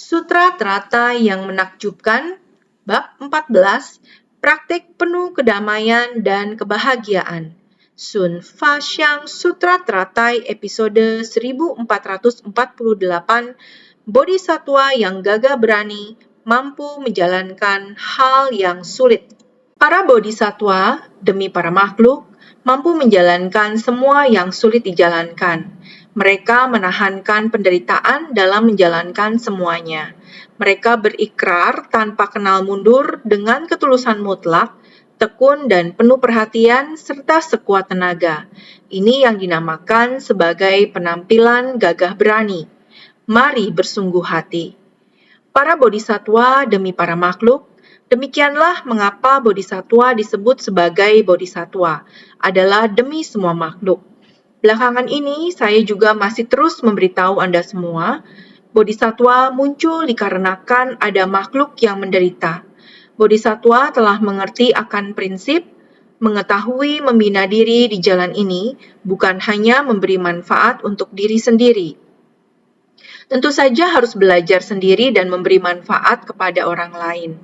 Sutra Teratai yang Menakjubkan, Bab 14, Praktik Penuh Kedamaian dan Kebahagiaan. Sun Fa-Xiang Sutra Teratai episode 1448, Bodhisatwa yang gagah berani mampu menjalankan hal yang sulit. Para bodhisatwa, demi para makhluk, mampu menjalankan semua yang sulit dijalankan. Mereka menahankan penderitaan dalam menjalankan semuanya. Mereka berikrar tanpa kenal mundur dengan ketulusan mutlak, tekun dan penuh perhatian serta sekuat tenaga. Ini yang dinamakan sebagai penampilan gagah berani. Mari bersungguh hati. Para bodhisatwa demi para makhluk, demikianlah mengapa bodhisatwa disebut sebagai bodhisatwa, adalah demi semua makhluk. Belakangan ini, saya juga masih terus memberitahu Anda semua, bodhisatwa muncul dikarenakan ada makhluk yang menderita. Bodhisatwa telah mengerti akan prinsip, mengetahui membina diri di jalan ini, bukan hanya memberi manfaat untuk diri sendiri. Tentu saja harus belajar sendiri dan memberi manfaat kepada orang lain.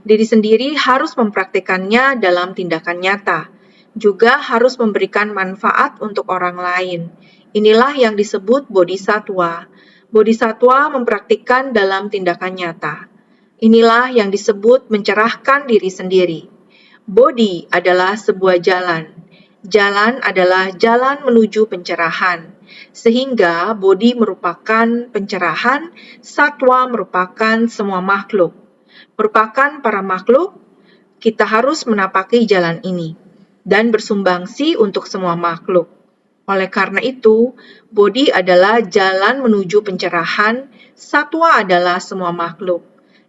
Diri sendiri harus mempraktikkannya dalam tindakan nyata. Juga harus memberikan manfaat untuk orang lain. Inilah yang disebut bodhisatwa. Bodhisatwa mempraktikkan dalam tindakan nyata. Inilah yang disebut mencerahkan diri sendiri. Bodhi adalah sebuah jalan. Jalan adalah jalan menuju pencerahan. Sehingga bodhi merupakan pencerahan, satwa merupakan semua makhluk. Merupakan para makhluk, kita harus menapaki jalan ini dan bersumbangsi untuk semua makhluk. Oleh karena itu, bodhi adalah jalan menuju pencerahan, satwa adalah semua makhluk.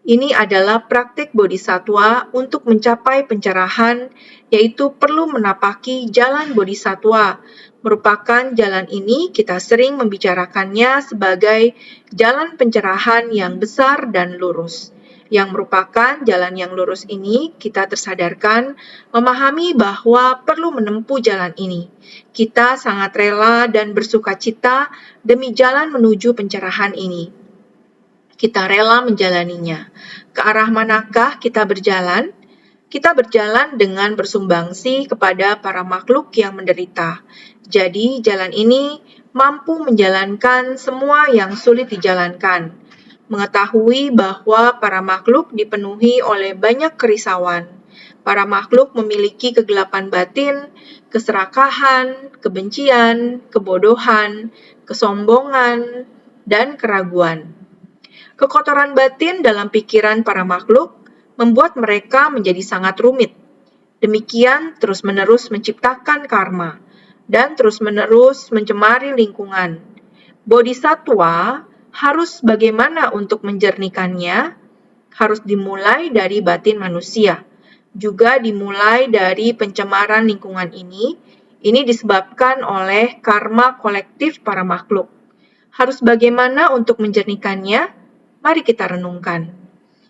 Ini adalah praktik bodhisatwa untuk mencapai pencerahan, yaitu perlu menapaki jalan bodhisatwa. Merupakan jalan ini kita sering membicarakannya sebagai jalan pencerahan yang besar dan lurus. Yang merupakan jalan yang lurus ini, kita tersadarkan memahami bahwa perlu menempuh jalan ini. Kita sangat rela dan bersukacita demi jalan menuju pencerahan ini. Kita rela menjalaninya. Ke arah manakah kita berjalan? Kita berjalan dengan bersumbangsi kepada para makhluk yang menderita. Jadi, jalan ini mampu menjalankan semua yang sulit dijalankan. Mengetahui bahwa para makhluk dipenuhi oleh banyak kerisauan. Para makhluk memiliki kegelapan batin, keserakahan, kebencian, kebodohan, kesombongan, dan keraguan. Kekotoran batin dalam pikiran para makhluk membuat mereka menjadi sangat rumit. Demikian terus-menerus menciptakan karma dan terus-menerus mencemari lingkungan. Bodhisatwa harus bagaimana untuk menjernihkannya? Harus dimulai dari batin manusia. Juga dimulai dari pencemaran lingkungan ini. Ini disebabkan oleh karma kolektif para makhluk. Harus bagaimana untuk menjernihkannya? Mari kita renungkan.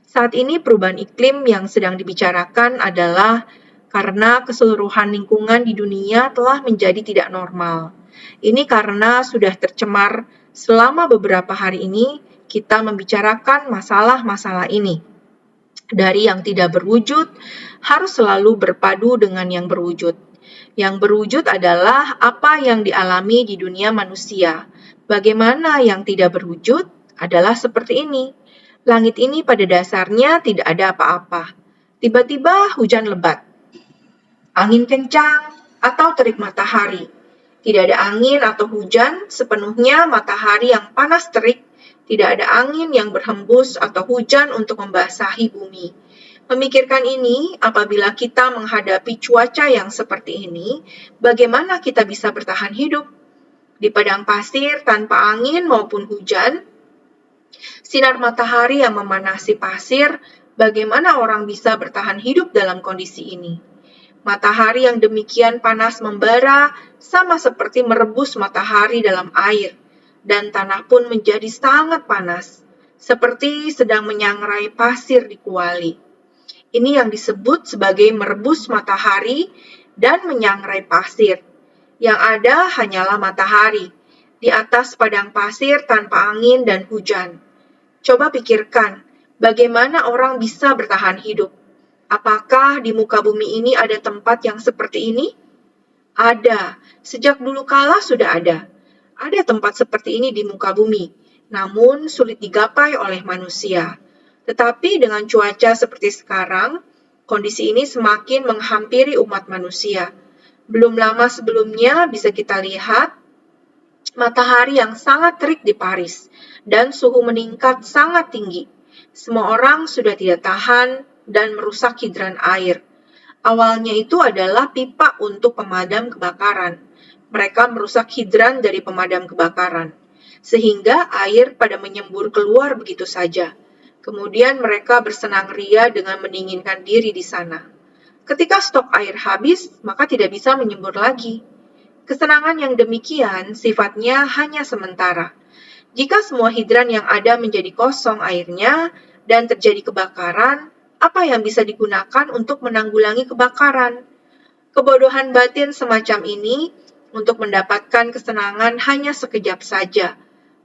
Saat ini perubahan iklim yang sedang dibicarakan adalah karena keseluruhan lingkungan di dunia telah menjadi tidak normal. Ini karena sudah tercemar selama beberapa hari ini kita membicarakan masalah-masalah ini. Dari yang tidak berwujud harus selalu berpadu dengan yang berwujud. Yang berwujud adalah apa yang dialami di dunia manusia. Bagaimana yang tidak berwujud adalah seperti ini. Langit ini pada dasarnya tidak ada apa-apa. Tiba-tiba hujan lebat, angin kencang, atau terik matahari. Tidak ada angin atau hujan, sepenuhnya matahari yang panas terik. Tidak ada angin yang berhembus atau hujan untuk membasahi bumi. Memikirkan ini, apabila kita menghadapi cuaca yang seperti ini, bagaimana kita bisa bertahan hidup? Di padang pasir tanpa angin maupun hujan, sinar matahari yang memanasi pasir, bagaimana orang bisa bertahan hidup dalam kondisi ini? Matahari yang demikian panas membara, sama seperti merebus matahari dalam air, dan tanah pun menjadi sangat panas, seperti sedang menyangrai pasir di kuali. Ini yang disebut sebagai merebus matahari dan menyangrai pasir. Yang ada hanyalah matahari, di atas padang pasir tanpa angin dan hujan. Coba pikirkan, bagaimana orang bisa bertahan hidup? Apakah di muka bumi ini ada tempat yang seperti ini? Ada, sejak dulu kala sudah ada. Ada tempat seperti ini di muka bumi, namun sulit digapai oleh manusia. Tetapi dengan cuaca seperti sekarang, kondisi ini semakin menghampiri umat manusia. Belum lama sebelumnya bisa kita lihat matahari yang sangat terik di Paris dan suhu meningkat sangat tinggi. Semua orang sudah tidak tahan dan merusak hidran air. Awalnya itu adalah pipa untuk pemadam kebakaran. Mereka merusak hidran dari pemadam kebakaran, sehingga air pada menyembur keluar begitu saja. Kemudian mereka bersenang ria dengan mendinginkan diri di sana. Ketika stok air habis, maka tidak bisa menyembur lagi. Kesenangan yang demikian sifatnya hanya sementara. Jika semua hidran yang ada menjadi kosong airnya dan terjadi kebakaran, apa yang bisa digunakan untuk menanggulangi kebakaran? Kebodohan batin semacam ini untuk mendapatkan kesenangan hanya sekejap saja.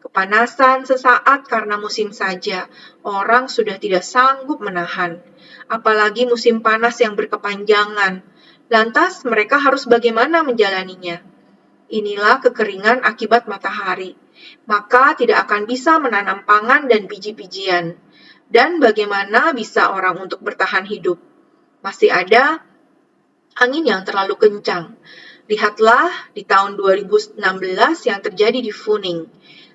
Kepanasan sesaat karena musim saja, orang sudah tidak sanggup menahan. Apalagi musim panas yang berkepanjangan. Lantas mereka harus bagaimana menjalaninya? Inilah kekeringan akibat matahari. Maka tidak akan bisa menanam pangan dan biji-bijian. Dan bagaimana bisa orang untuk bertahan hidup? Masih ada angin yang terlalu kencang. Lihatlah di tahun 2016 yang terjadi di Funing.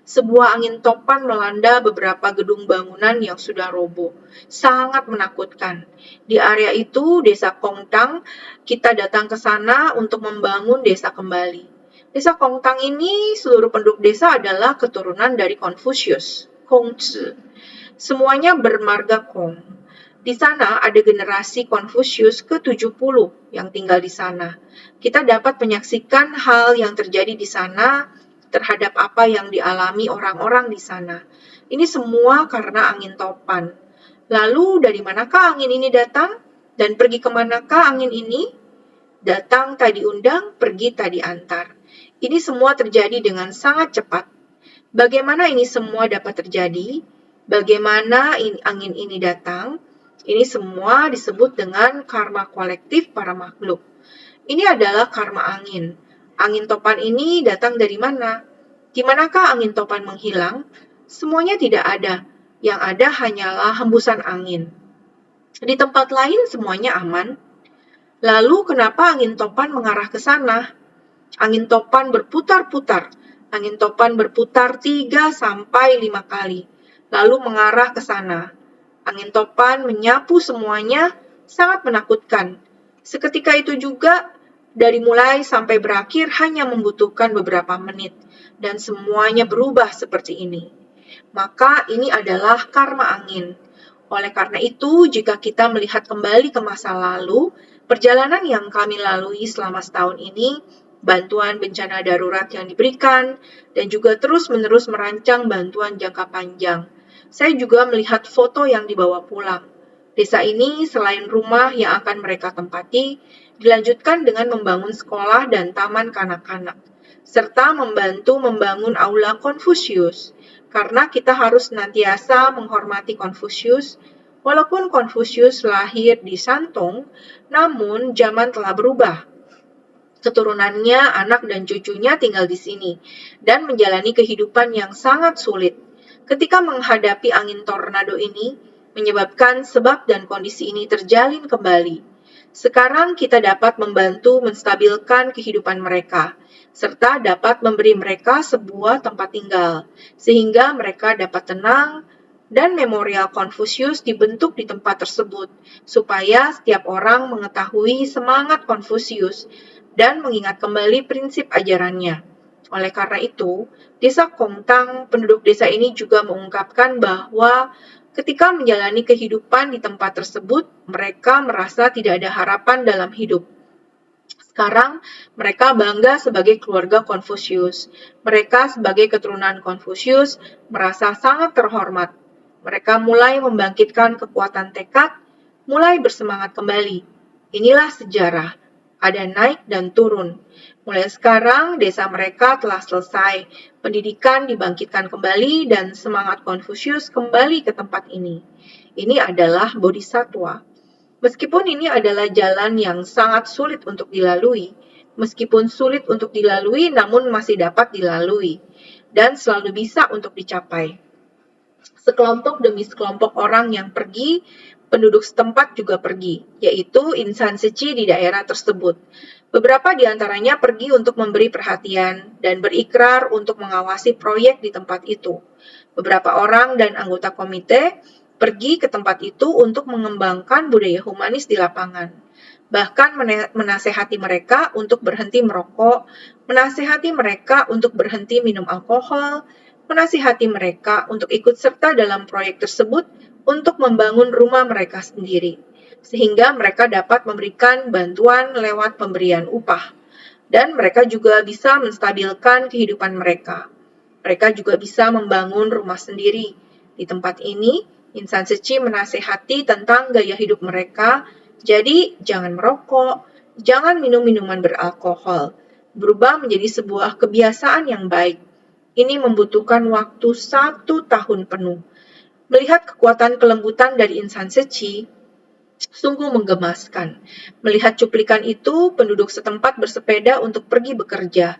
Sebuah angin topan melanda beberapa gedung bangunan yang sudah roboh. Sangat menakutkan. Di area itu, Desa Kongtang, kita datang ke sana untuk membangun desa kembali. Desa Kongtang ini, seluruh penduduk desa adalah keturunan dari Konfusius, Kongzi. Semuanya bermarga Kong. Di sana ada generasi Konfusius ke-70 yang tinggal di sana. Kita dapat menyaksikan hal yang terjadi di sana terhadap apa yang dialami orang-orang di sana. Ini semua karena angin topan. Lalu dari manakah angin ini datang? Dan pergi kemanakah angin ini? Datang tak diundang, pergi tak diantar. Ini semua terjadi dengan sangat cepat. Bagaimana ini semua dapat terjadi? Bagaimana angin ini datang? Ini semua disebut dengan karma kolektif para makhluk. Ini adalah karma angin. Angin topan ini datang dari mana? Di manakah angin topan menghilang? Semuanya tidak ada. Yang ada hanyalah hembusan angin. Di tempat lain semuanya aman. Lalu kenapa angin topan mengarah ke sana? Angin topan berputar-putar. Angin topan berputar 3 sampai 5 kali, lalu mengarah ke sana. Angin topan menyapu semuanya, sangat menakutkan. Seketika itu juga, dari mulai sampai berakhir hanya membutuhkan beberapa menit, dan semuanya berubah seperti ini. Maka ini adalah karma angin. Oleh karena itu, jika kita melihat kembali ke masa lalu, perjalanan yang kami lalui selama setahun ini, bantuan bencana darurat yang diberikan, dan juga terus-menerus merancang bantuan jangka panjang. Saya juga melihat foto yang dibawa pulang. Desa ini selain rumah yang akan mereka tempati, dilanjutkan dengan membangun sekolah dan taman kanak-kanak, serta membantu membangun aula Konfusius, karena kita harus senantiasa menghormati Konfusius. Walaupun Konfusius lahir di Santong, namun zaman telah berubah. Keturunannya, anak dan cucunya tinggal di sini, dan menjalani kehidupan yang sangat sulit. Ketika menghadapi angin tornado ini, menyebabkan sebab dan kondisi ini terjalin kembali. Sekarang kita dapat membantu menstabilkan kehidupan mereka, serta dapat memberi mereka sebuah tempat tinggal, sehingga mereka dapat tenang, dan memorial Konfusius dibentuk di tempat tersebut, supaya setiap orang mengetahui semangat Konfusius dan mengingat kembali prinsip ajarannya. Oleh karena itu, Desa Kongtang, penduduk desa ini juga mengungkapkan bahwa ketika menjalani kehidupan di tempat tersebut, mereka merasa tidak ada harapan dalam hidup. Sekarang, mereka bangga sebagai keluarga Konfusius. Mereka sebagai keturunan Konfusius merasa sangat terhormat. Mereka mulai membangkitkan kekuatan tekad, mulai bersemangat kembali. Inilah sejarah. ada naik dan turun. Mulai sekarang, desa mereka telah selesai. Pendidikan dibangkitkan kembali dan semangat Konfusius kembali ke tempat ini. Ini adalah bodhisatwa. Meskipun ini adalah jalan yang sangat sulit untuk dilalui, meskipun sulit untuk dilalui namun masih dapat dilalui, dan selalu bisa untuk dicapai. Sekelompok demi sekelompok orang yang pergi, penduduk setempat juga pergi, yaitu insan suci di daerah tersebut. Beberapa di antaranya pergi untuk memberi perhatian dan berikrar untuk mengawasi proyek di tempat itu. Beberapa orang dan anggota komite pergi ke tempat itu untuk mengembangkan budaya humanis di lapangan. Bahkan menasehati mereka untuk berhenti merokok, menasehati mereka untuk berhenti minum alkohol, menasihati mereka untuk ikut serta dalam proyek tersebut untuk membangun rumah mereka sendiri, sehingga mereka dapat memberikan bantuan lewat pemberian upah. Dan mereka juga bisa menstabilkan kehidupan mereka. Mereka juga bisa membangun rumah sendiri. Di tempat ini, insan suci menasehati tentang gaya hidup mereka, jadi jangan merokok, jangan minum minuman beralkohol, berubah menjadi sebuah kebiasaan yang baik. Ini membutuhkan waktu 1 tahun penuh. Melihat kekuatan kelembutan dari insan suci, sungguh menggemaskan. Melihat cuplikan itu, penduduk setempat bersepeda untuk pergi bekerja.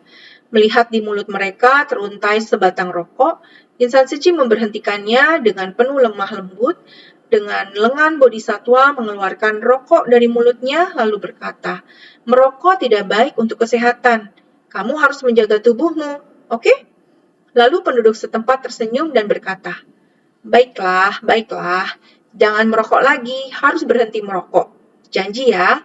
Melihat di mulut mereka teruntai sebatang rokok, insan suci memberhentikannya dengan penuh lemah lembut. Dengan lengan bodhisatwa mengeluarkan rokok dari mulutnya, lalu berkata, "Merokok tidak baik untuk kesehatan. Kamu harus menjaga tubuhmu, oke?" Lalu penduduk setempat tersenyum dan berkata, "Baiklah, baiklah, jangan merokok lagi, harus berhenti merokok. Janji ya?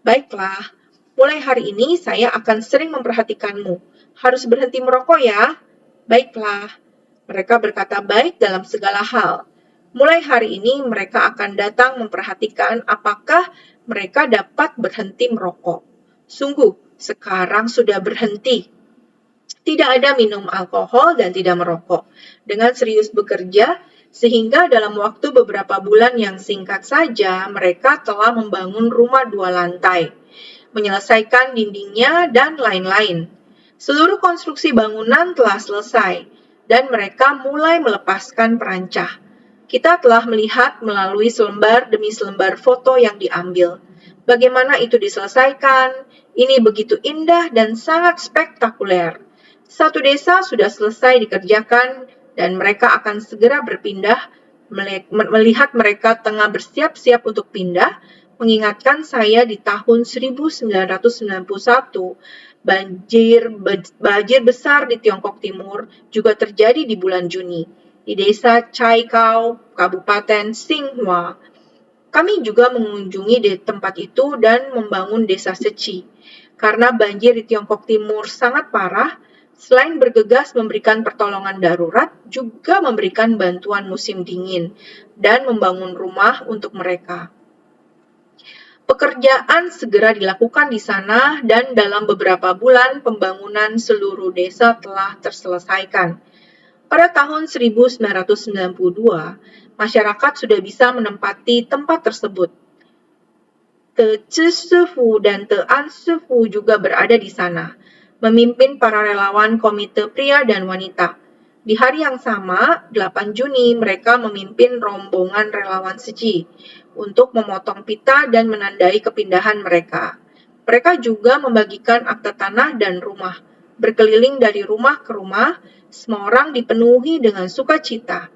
Baiklah, mulai hari ini saya akan sering memperhatikanmu. Harus berhenti merokok ya? Baiklah." Mereka berkata baik dalam segala hal. Mulai hari ini mereka akan datang memperhatikan apakah mereka dapat berhenti merokok. Sungguh, sekarang sudah berhenti. Tidak ada minum alkohol dan tidak merokok. Dengan serius bekerja, sehingga dalam waktu beberapa bulan yang singkat saja, mereka telah membangun rumah 2 lantai, menyelesaikan dindingnya, dan lain-lain. Seluruh konstruksi bangunan telah selesai, dan mereka mulai melepaskan perancah. Kita telah melihat melalui selembar demi selembar foto yang diambil. Bagaimana itu diselesaikan? Ini begitu indah dan sangat spektakuler. 1 desa sudah selesai dikerjakan dan mereka akan segera berpindah. Melihat mereka tengah bersiap-siap untuk pindah, mengingatkan saya di tahun 1991, banjir besar di Tiongkok Timur juga terjadi di bulan Juni, di desa Chaikau, Kabupaten Xinhua. Kami juga mengunjungi tempat itu dan membangun desa suci. Karena banjir di Tiongkok Timur sangat parah, selain bergegas memberikan pertolongan darurat, juga memberikan bantuan musim dingin dan membangun rumah untuk mereka. Pekerjaan segera dilakukan di sana dan dalam beberapa bulan pembangunan seluruh desa telah terselesaikan. Pada tahun 1992, masyarakat sudah bisa menempati tempat tersebut. Te Zhishifu dan Te Anshifu juga berada di sana, memimpin para relawan komite pria dan wanita. Di hari yang sama, 8 Juni, mereka memimpin rombongan relawan suci untuk memotong pita dan menandai kepindahan mereka. Mereka juga membagikan akta tanah dan rumah. Berkeliling dari rumah ke rumah, semua orang dipenuhi dengan sukacita.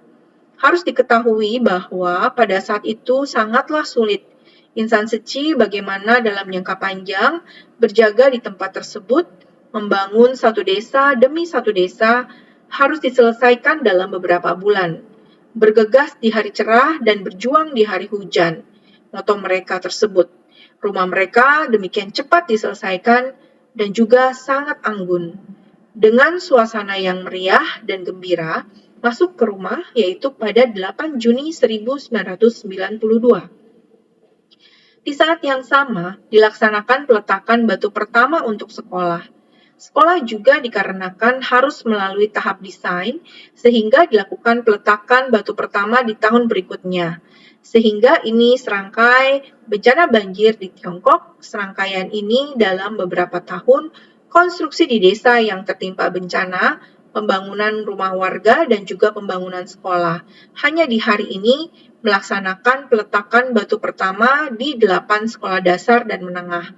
Harus diketahui bahwa pada saat itu sangatlah sulit. Insan suci bagaimana dalam jangka panjang berjaga di tempat tersebut, membangun satu desa demi satu desa, harus diselesaikan dalam beberapa bulan. Bergegas di hari cerah dan berjuang di hari hujan. Moto mereka tersebut. Rumah mereka demikian cepat diselesaikan dan juga sangat anggun. Dengan suasana yang meriah dan gembira, masuk ke rumah yaitu pada 8 Juni 1992. Di saat yang sama, dilaksanakan peletakan batu pertama untuk sekolah. Sekolah juga dikarenakan harus melalui tahap desain, sehingga dilakukan peletakan batu pertama di tahun berikutnya. Sehingga ini serangkai bencana banjir di Tiongkok, serangkaian ini dalam beberapa tahun, konstruksi di desa yang tertimpa bencana, pembangunan rumah warga, dan juga pembangunan sekolah. Hanya di hari ini melaksanakan peletakan batu pertama di 8 sekolah dasar dan menengah.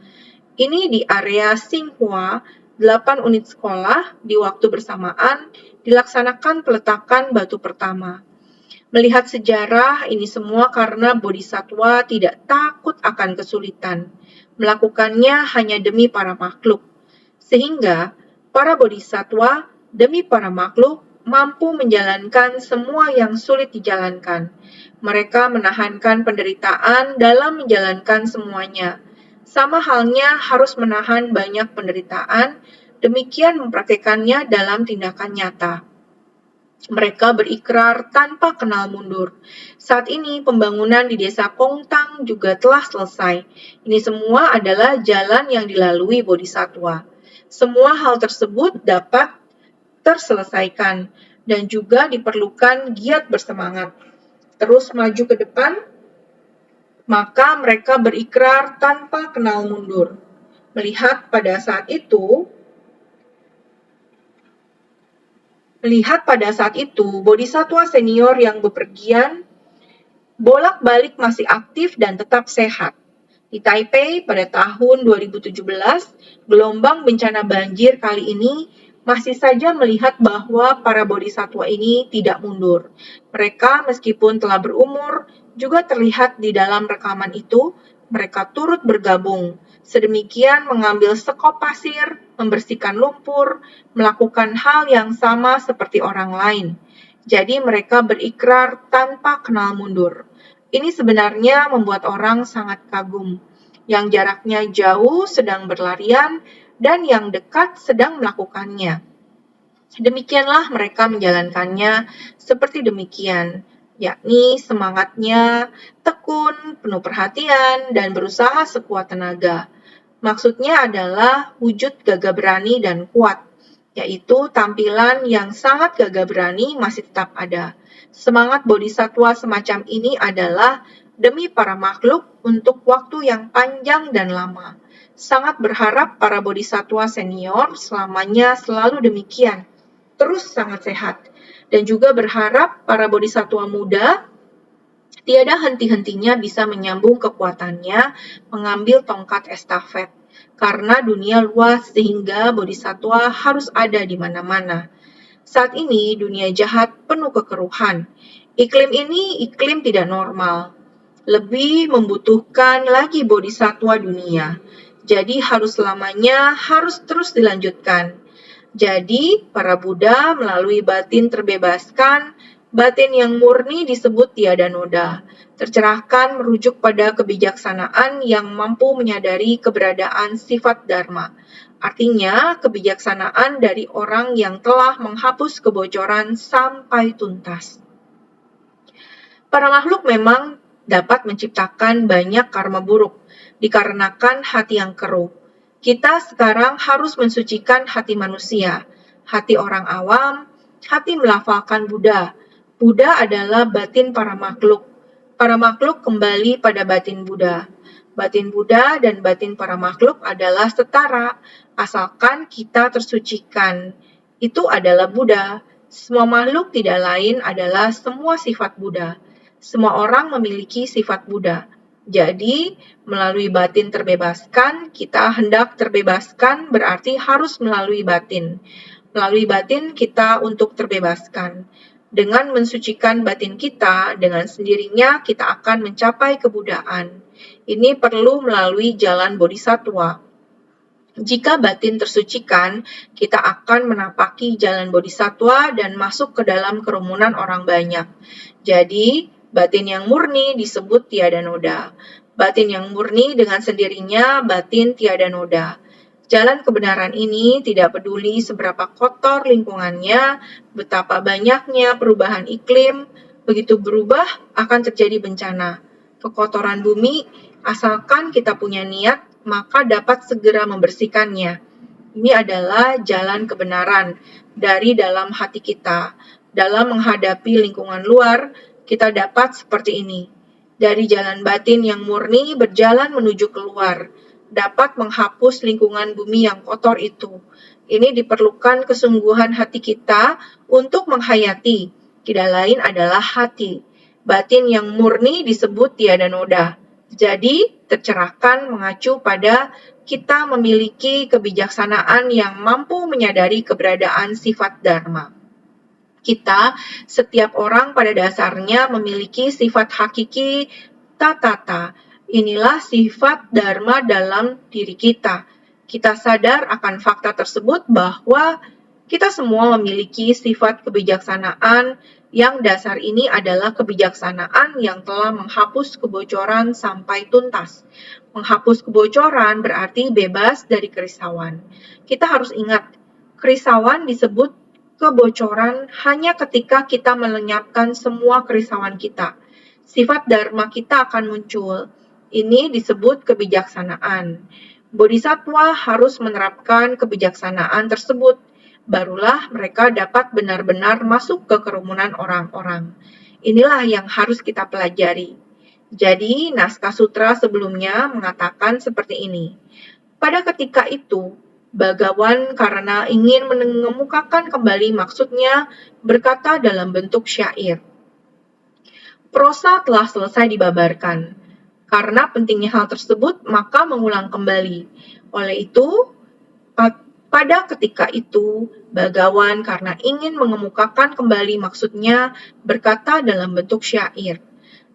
Ini di area Xinhua, 8 unit sekolah di waktu bersamaan dilaksanakan peletakan batu pertama. Melihat sejarah, ini semua karena Bodhisatwa tidak takut akan kesulitan. Melakukannya hanya demi para makhluk. Sehingga para Bodhisatwa demi para makhluk mampu menjalankan semua yang sulit dijalankan. Mereka menahankan penderitaan dalam menjalankan semuanya. Sama halnya harus menahan banyak penderitaan, demikian mempraktekannya dalam tindakan nyata. Mereka berikrar tanpa kenal mundur. Saat ini pembangunan di desa Kongtang juga telah selesai. Ini semua adalah jalan yang dilalui Bodhisatwa. Semua hal tersebut dapat terselesaikan dan juga diperlukan giat bersemangat. Terus maju ke depan, maka mereka berikrar tanpa kenal mundur. Melihat pada saat itu, Bodhisatwa senior yang bepergian bolak-balik masih aktif dan tetap sehat. Di Taipei pada tahun 2017, gelombang bencana banjir kali ini masih saja melihat bahwa para bodhisatwa ini tidak mundur. Mereka meskipun telah berumur, juga terlihat di dalam rekaman itu, mereka turut bergabung. Sedemikian mengambil sekop pasir, membersihkan lumpur, melakukan hal yang sama seperti orang lain. Jadi mereka berikrar tanpa kenal mundur. Ini sebenarnya membuat orang sangat kagum. Yang jaraknya jauh sedang berlarian dan yang dekat sedang melakukannya. Demikianlah mereka menjalankannya seperti demikian, yakni semangatnya, tekun, penuh perhatian, dan berusaha sekuat tenaga. Maksudnya adalah wujud gagah berani dan kuat, yaitu tampilan yang sangat gagah berani masih tetap ada. Semangat bodhisatwa semacam ini adalah demi para makhluk untuk waktu yang panjang dan lama. Sangat berharap para bodhisatwa senior selamanya selalu demikian, terus sangat sehat. Dan juga berharap para bodhisatwa muda tiada henti-hentinya bisa menyambung kekuatannya mengambil tongkat estafet. Karena dunia luas sehingga bodhisatwa harus ada di mana-mana. Saat ini dunia jahat penuh kekeruhan. Iklim ini iklim tidak normal. Lebih membutuhkan lagi bodhisatwa dunia. Jadi harus selamanya harus terus dilanjutkan. Jadi para Buddha melalui batin terbebaskan, batin yang murni disebut tiada noda. Tercerahkan merujuk pada kebijaksanaan yang mampu menyadari keberadaan sifat dharma. Artinya, kebijaksanaan dari orang yang telah menghapus kebocoran sampai tuntas. Para makhluk memang dapat menciptakan banyak karma buruk, dikarenakan hati yang keruh. Kita sekarang harus mensucikan hati manusia, hati orang awam, hati melafalkan Buddha. Buddha adalah batin para makhluk. Para makhluk kembali pada batin Buddha. Batin Buddha dan batin para makhluk adalah setara, asalkan kita tersucikan. Itu adalah Buddha. Semua makhluk tidak lain adalah semua sifat Buddha. Semua orang memiliki sifat Buddha. Jadi, melalui batin terbebaskan, kita hendak terbebaskan berarti harus melalui batin. Melalui batin kita untuk terbebaskan. Dengan mensucikan batin kita, dengan sendirinya kita akan mencapai kebuddhaan. Ini perlu melalui jalan bodhisatwa. Jika batin tersucikan, kita akan menapaki jalan bodhisatwa dan masuk ke dalam kerumunan orang banyak. Jadi, batin yang murni disebut tiada noda. Batin yang murni dengan sendirinya batin tiada noda. Jalan kebenaran ini tidak peduli seberapa kotor lingkungannya, betapa banyaknya perubahan iklim, begitu berubah akan terjadi bencana. Kekotoran bumi, asalkan kita punya niat, maka dapat segera membersihkannya. Ini adalah jalan kebenaran dari dalam hati kita. Dalam menghadapi lingkungan luar, kita dapat seperti ini. Dari jalan batin yang murni berjalan menuju keluar, dapat menghapus lingkungan bumi yang kotor itu. Ini diperlukan kesungguhan hati kita untuk menghayati. Tidak lain adalah hati. Batin yang murni disebut tiada noda. Jadi, tercerahkan mengacu pada kita memiliki kebijaksanaan yang mampu menyadari keberadaan sifat dharma. Kita, setiap orang pada dasarnya memiliki sifat hakiki tatata. Inilah sifat dharma dalam diri kita. Kita sadar akan fakta tersebut bahwa kita semua memiliki sifat kebijaksanaan yang dasar ini adalah kebijaksanaan yang telah menghapus kebocoran sampai tuntas. Menghapus kebocoran berarti bebas dari kerisauan. Kita harus ingat, kerisauan disebut kebocoran hanya ketika kita melenyapkan semua kerisauan kita. Sifat dharma kita akan muncul. Ini disebut kebijaksanaan. Bodhisattva harus menerapkan kebijaksanaan tersebut. Barulah mereka dapat benar-benar masuk ke kerumunan orang-orang. Inilah yang harus kita pelajari. Jadi, naskah sutra sebelumnya mengatakan seperti ini. Pada ketika itu, Bagawan karena ingin mengemukakan kembali maksudnya berkata dalam bentuk syair. Prosa telah selesai dibabarkan. Karena pentingnya hal tersebut, maka mengulang kembali. Oleh itu, pada ketika itu, Bagawan karena ingin mengemukakan kembali maksudnya berkata dalam bentuk syair.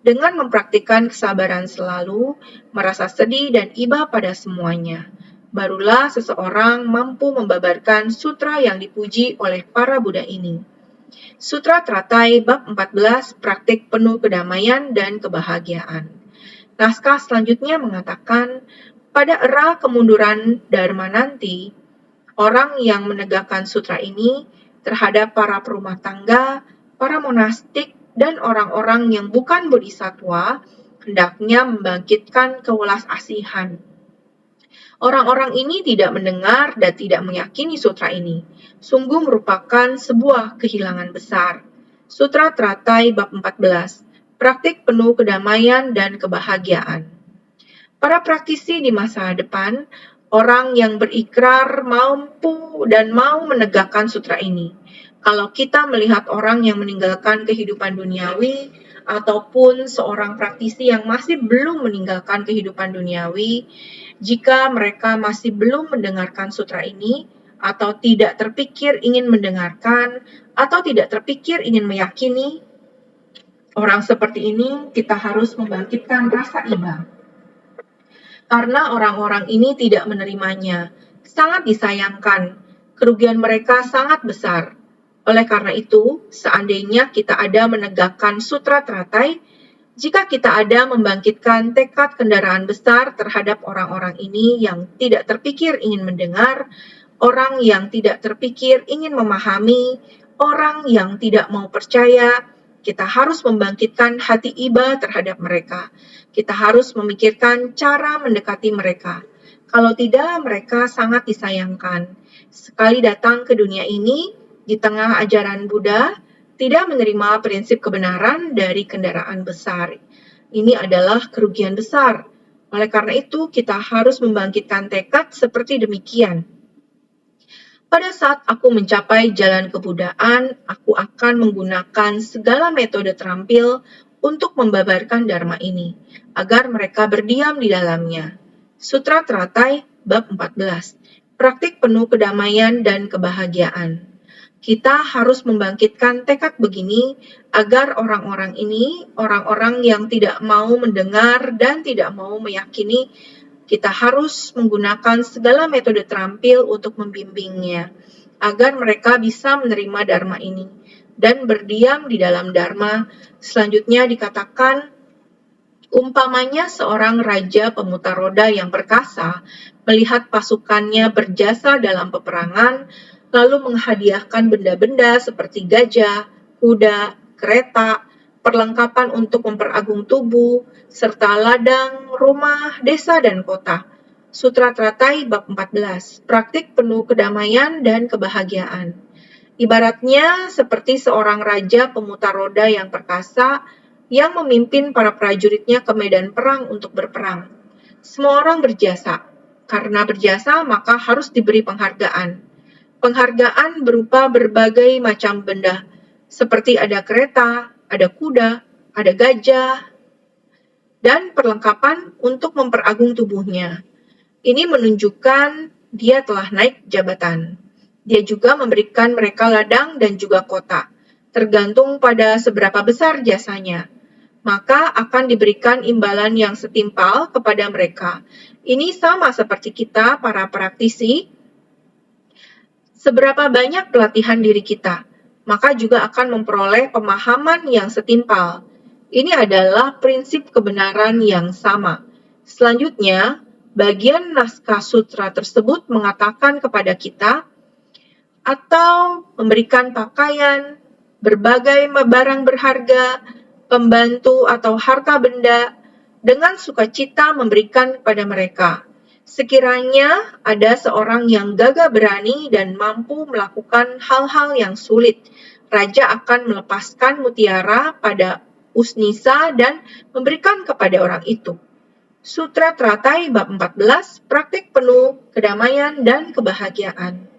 Dengan mempraktikkan kesabaran selalu, merasa sedih dan iba pada semuanya, barulah seseorang mampu membabarkan sutra yang dipuji oleh para Buddha ini. Sutra Teratai Bab 14 Praktik Penuh Kedamaian dan Kebahagiaan. Naskah selanjutnya mengatakan, pada era kemunduran Dharma nanti, orang yang menegakkan sutra ini terhadap para perumah tangga, para monastik, dan orang-orang yang bukan bodhisattva, hendaknya membangkitkan kewelas asihan. Orang-orang ini tidak mendengar dan tidak meyakini sutra ini. Sungguh merupakan sebuah kehilangan besar. Sutra Teratai Bab 14, Praktik Penuh Kedamaian dan Kebahagiaan. Para praktisi di masa depan, orang yang berikrar mampu dan mau menegakkan sutra ini. Kalau kita melihat orang yang meninggalkan kehidupan duniawi, ataupun seorang praktisi yang masih belum meninggalkan kehidupan duniawi, jika mereka masih belum mendengarkan sutra ini, atau tidak terpikir ingin mendengarkan, atau tidak terpikir ingin meyakini, orang seperti ini kita harus membangkitkan rasa iba. Karena orang-orang ini tidak menerimanya, sangat disayangkan, kerugian mereka sangat besar. Oleh karena itu, seandainya kita ada menegakkan sutra teratai, jika kita ada membangkitkan tekad kendaraan besar terhadap orang-orang ini yang tidak terpikir ingin mendengar, orang yang tidak terpikir ingin memahami, orang yang tidak mau percaya, kita harus membangkitkan hati iba terhadap mereka. Kita harus memikirkan cara mendekati mereka. Kalau tidak, mereka sangat disayangkan. Sekali datang ke dunia ini, di tengah ajaran Buddha, tidak menerima prinsip kebenaran dari kendaraan besar. Ini adalah kerugian besar. Oleh karena itu, kita harus membangkitkan tekad seperti demikian. Pada saat aku mencapai jalan kebudaan, aku akan menggunakan segala metode terampil untuk membabarkan dharma ini, agar mereka berdiam di dalamnya. Sutra Teratai Bab 14, Praktik Penuh Kedamaian dan Kebahagiaan. Kita harus membangkitkan tekad begini agar orang-orang ini, orang-orang yang tidak mau mendengar dan tidak mau meyakini, kita harus menggunakan segala metode terampil untuk membimbingnya, agar mereka bisa menerima dharma ini dan berdiam di dalam dharma. Selanjutnya dikatakan, umpamanya seorang raja pemutar roda yang perkasa melihat pasukannya berjasa dalam peperangan, lalu menghadiahkan benda-benda seperti gajah, kuda, kereta, perlengkapan untuk memperagung tubuh, serta ladang, rumah, desa, dan kota. Sutra Teratai bab 14, praktik penuh kedamaian dan kebahagiaan. Ibaratnya seperti seorang raja pemutar roda yang perkasa yang memimpin para prajuritnya ke medan perang untuk berperang. Semua orang berjasa. Karena berjasa, maka harus diberi penghargaan. Penghargaan berupa berbagai macam benda, seperti ada kereta, ada kuda, ada gajah, dan perlengkapan untuk memperagung tubuhnya. Ini menunjukkan dia telah naik jabatan. Dia juga memberikan mereka ladang dan juga kota, tergantung pada seberapa besar jasanya. Maka akan diberikan imbalan yang setimpal kepada mereka. Ini sama seperti kita, para praktisi. Seberapa banyak pelatihan diri kita, maka juga akan memperoleh pemahaman yang setimpal. Ini adalah prinsip kebenaran yang sama. Selanjutnya, bagian naskah sutra tersebut mengatakan kepada kita atau memberikan pakaian, berbagai barang berharga, pembantu atau harta benda, dengan sukacita memberikan kepada mereka. Sekiranya ada seorang yang gagah berani dan mampu melakukan hal-hal yang sulit, raja akan melepaskan mutiara pada Usnisa dan memberikan kepada orang itu. Sutra Teratai bab 14, praktik penuh kedamaian dan kebahagiaan.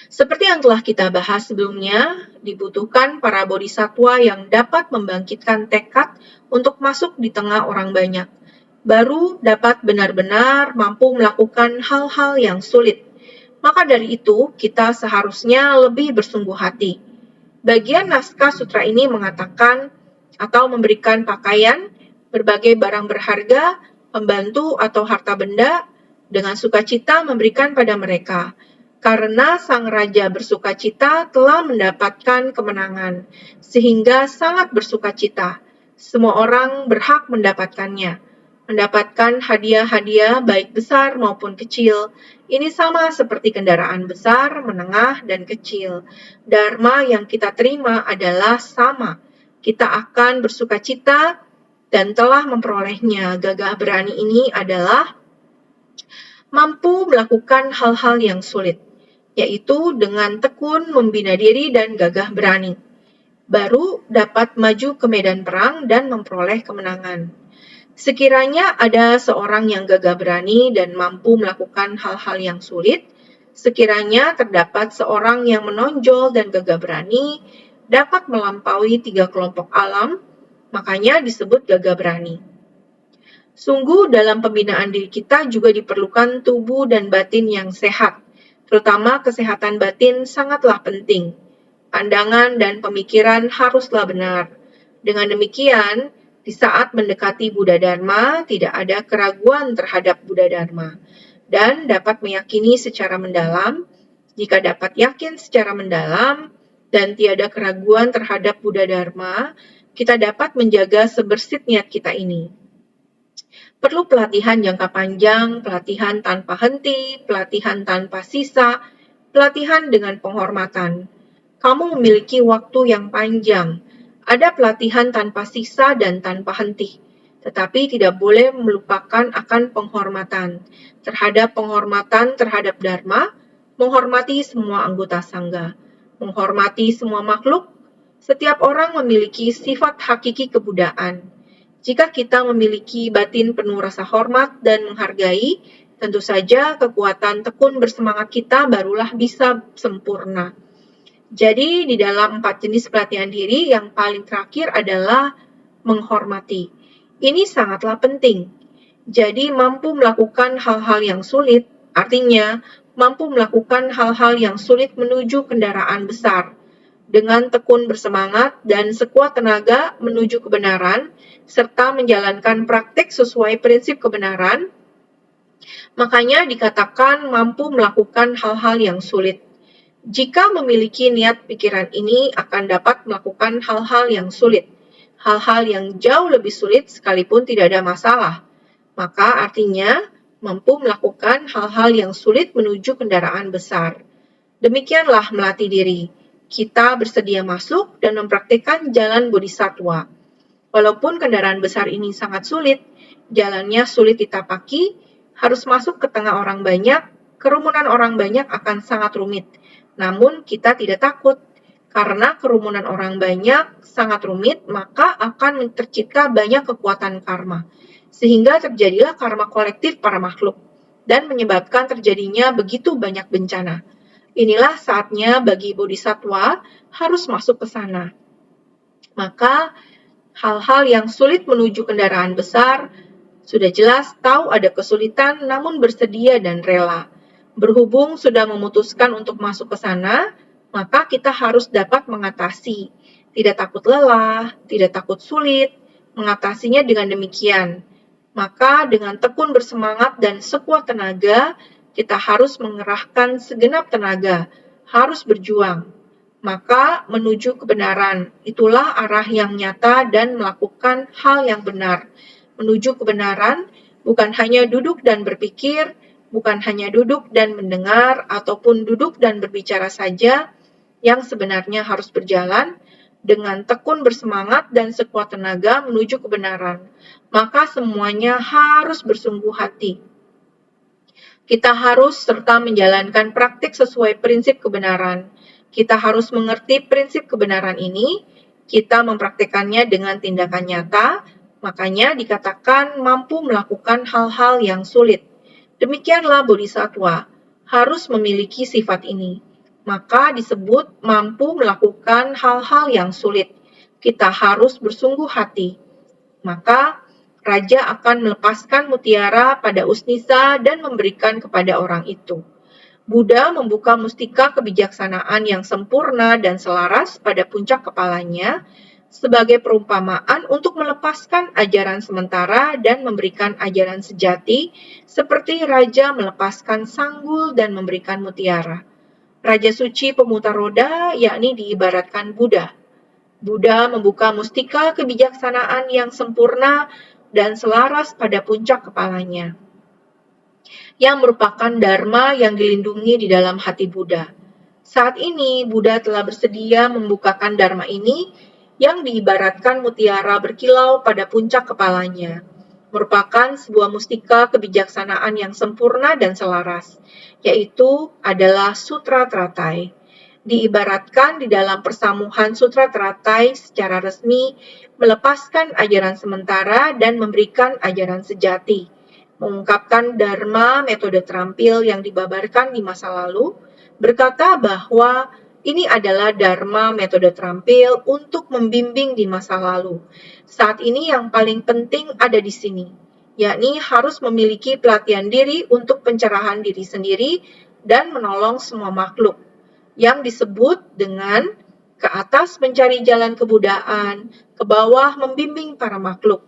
Seperti yang telah kita bahas sebelumnya, dibutuhkan para bodhisatwa yang dapat membangkitkan tekad untuk masuk di tengah orang banyak, baru dapat benar-benar mampu melakukan hal-hal yang sulit. Maka dari itu, kita seharusnya lebih bersungguh hati. Bagian naskah sutra ini mengatakan atau memberikan pakaian, berbagai barang berharga, pembantu atau harta benda, dengan sukacita memberikan pada mereka. Karena sang raja bersukacita telah mendapatkan kemenangan, sehingga sangat bersukacita. Semua orang berhak mendapatkannya. Mendapatkan hadiah-hadiah baik besar maupun kecil. Ini sama seperti kendaraan besar, menengah, dan kecil. Dharma yang kita terima adalah sama. Kita akan bersukacita dan telah memperolehnya. Gagah berani ini adalah mampu melakukan hal-hal yang sulit, yaitu dengan tekun membina diri dan gagah berani. Baru dapat maju ke medan perang dan memperoleh kemenangan. Sekiranya ada seorang yang gagah berani dan mampu melakukan hal-hal yang sulit, sekiranya terdapat seorang yang menonjol dan gagah berani, dapat melampaui 3 kelompok alam, makanya disebut gagah berani. Sungguh dalam pembinaan diri kita juga diperlukan tubuh dan batin yang sehat, terutama kesehatan batin sangatlah penting. Pandangan dan pemikiran haruslah benar. Dengan demikian, di saat mendekati Buddha Dharma, tidak ada keraguan terhadap Buddha Dharma, dan dapat meyakini secara mendalam. Jika dapat yakin secara mendalam, dan tiada keraguan terhadap Buddha Dharma, kita dapat menjaga sebersih niat kita ini. Perlu pelatihan jangka panjang, pelatihan tanpa henti, pelatihan tanpa sisa, pelatihan dengan penghormatan. Kamu memiliki waktu yang panjang. Ada pelatihan tanpa sisa dan tanpa henti. Tetapi tidak boleh melupakan akan penghormatan. Penghormatan terhadap Dharma, menghormati semua anggota Sangha, menghormati semua makhluk. Setiap orang memiliki sifat hakiki kebudaan. Jika kita memiliki batin penuh rasa hormat dan menghargai, tentu saja kekuatan tekun bersemangat kita barulah bisa sempurna. Jadi, di dalam 4 jenis pelatihan diri, yang paling terakhir adalah menghormati. Ini sangatlah penting. Jadi, mampu melakukan hal-hal yang sulit, artinya mampu melakukan hal-hal yang sulit menuju kendaraan besar, dengan tekun bersemangat dan sekuat tenaga menuju kebenaran, serta menjalankan praktik sesuai prinsip kebenaran, makanya dikatakan mampu melakukan hal-hal yang sulit. Jika memiliki niat pikiran ini akan dapat melakukan hal-hal yang sulit, hal-hal yang jauh lebih sulit sekalipun tidak ada masalah. Maka artinya mampu melakukan hal-hal yang sulit menuju kendaraan besar. Demikianlah melatih diri. Kita bersedia masuk dan mempraktikkan jalan bodhisattva. Walaupun kendaraan besar ini sangat sulit, jalannya sulit ditapaki, Harus masuk ke tengah orang banyak, kerumunan orang banyak akan sangat rumit. Namun kita tidak takut, karena kerumunan orang banyak sangat rumit, maka akan tercipta banyak kekuatan karma. Sehingga terjadilah karma kolektif para makhluk, dan menyebabkan terjadinya begitu banyak bencana. Inilah saatnya bagi bodhisatwa harus masuk ke sana. Maka hal-hal yang sulit menuju kendaraan besar, sudah jelas tahu ada kesulitan namun bersedia dan rela. Berhubung sudah memutuskan untuk masuk ke sana, maka kita harus dapat mengatasi. Tidak takut lelah, tidak takut sulit, mengatasinya dengan demikian. Maka dengan tekun bersemangat dan sekuat tenaga, kita harus mengerahkan segenap tenaga, harus berjuang. Maka menuju kebenaran, itulah arah yang nyata dan melakukan hal yang benar. Menuju kebenaran bukan hanya duduk dan berpikir, bukan hanya duduk dan mendengar, ataupun duduk dan berbicara saja yang sebenarnya harus berjalan dengan tekun bersemangat dan sekuat tenaga menuju kebenaran. Maka semuanya harus bersungguh hati. Kita harus serta menjalankan praktik sesuai prinsip kebenaran. Kita harus mengerti prinsip kebenaran ini, kita mempraktikkannya dengan tindakan nyata, makanya dikatakan mampu melakukan hal-hal yang sulit. Demikianlah bodhisatwa, harus memiliki sifat ini. Maka disebut mampu melakukan hal-hal yang sulit. Kita harus bersungguh hati. Maka raja akan melepaskan mutiara pada Usnisa dan memberikan kepada orang itu. Buddha membuka mustika kebijaksanaan yang sempurna dan selaras pada puncak kepalanya sebagai perumpamaan untuk melepaskan ajaran sementara dan memberikan ajaran sejati, seperti raja melepaskan sanggul dan memberikan mutiara. Raja suci pemutar roda, yakni diibaratkan Buddha. Buddha membuka mustika kebijaksanaan yang sempurna dan selaras pada puncak kepalanya, yang merupakan dharma yang dilindungi di dalam hati Buddha. Saat ini, Buddha telah bersedia membukakan dharma ini yang diibaratkan mutiara berkilau pada puncak kepalanya, merupakan sebuah mustika kebijaksanaan yang sempurna dan selaras, yaitu adalah Sutra Teratai. Diibaratkan di dalam persamuhan Sutra Teratai secara resmi, melepaskan ajaran sementara dan memberikan ajaran sejati, mengungkapkan dharma metode terampil yang dibabarkan di masa lalu, berkata bahwa ini adalah dharma metode terampil untuk membimbing di masa lalu. Saat ini yang paling penting ada di sini, yakni harus memiliki pelatihan diri untuk pencerahan diri sendiri dan menolong semua makhluk, yang disebut dengan ke atas mencari jalan kebudaan, ke bawah membimbing para makhluk.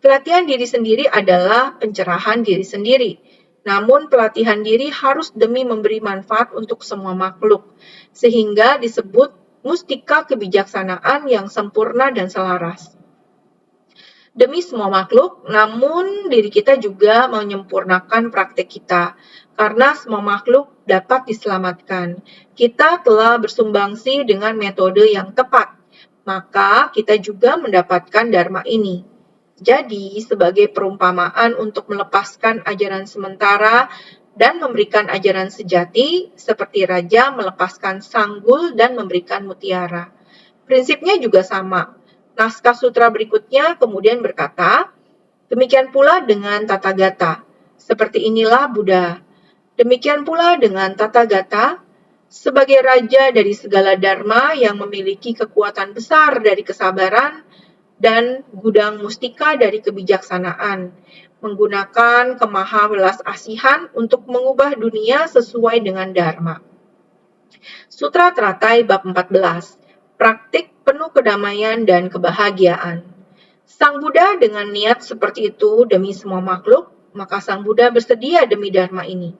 Pelatihan diri sendiri adalah pencerahan diri sendiri. Namun pelatihan diri harus demi memberi manfaat untuk semua makhluk, sehingga disebut mustika kebijaksanaan yang sempurna dan selaras. Demi semua makhluk, namun diri kita juga menyempurnakan praktek kita, karena semua makhluk dapat diselamatkan. Kita telah bersumbangsi dengan metode yang tepat, maka kita juga mendapatkan dharma ini. Jadi, sebagai perumpamaan untuk melepaskan ajaran sementara dan memberikan ajaran sejati, seperti raja melepaskan sanggul dan memberikan mutiara. Prinsipnya juga sama. Naskah sutra berikutnya kemudian berkata, demikian pula dengan Tathagata. Seperti inilah Buddha. Demikian pula dengan Tathagata, sebagai raja dari segala dharma yang memiliki kekuatan besar dari kesabaran, dan gudang mustika dari kebijaksanaan, menggunakan kemaha welas asihan untuk mengubah dunia sesuai dengan dharma. Sutra Teratai bab 14, praktik penuh kedamaian dan kebahagiaan. Sang Buddha dengan niat seperti itu demi semua makhluk, maka Sang Buddha bersedia demi dharma ini.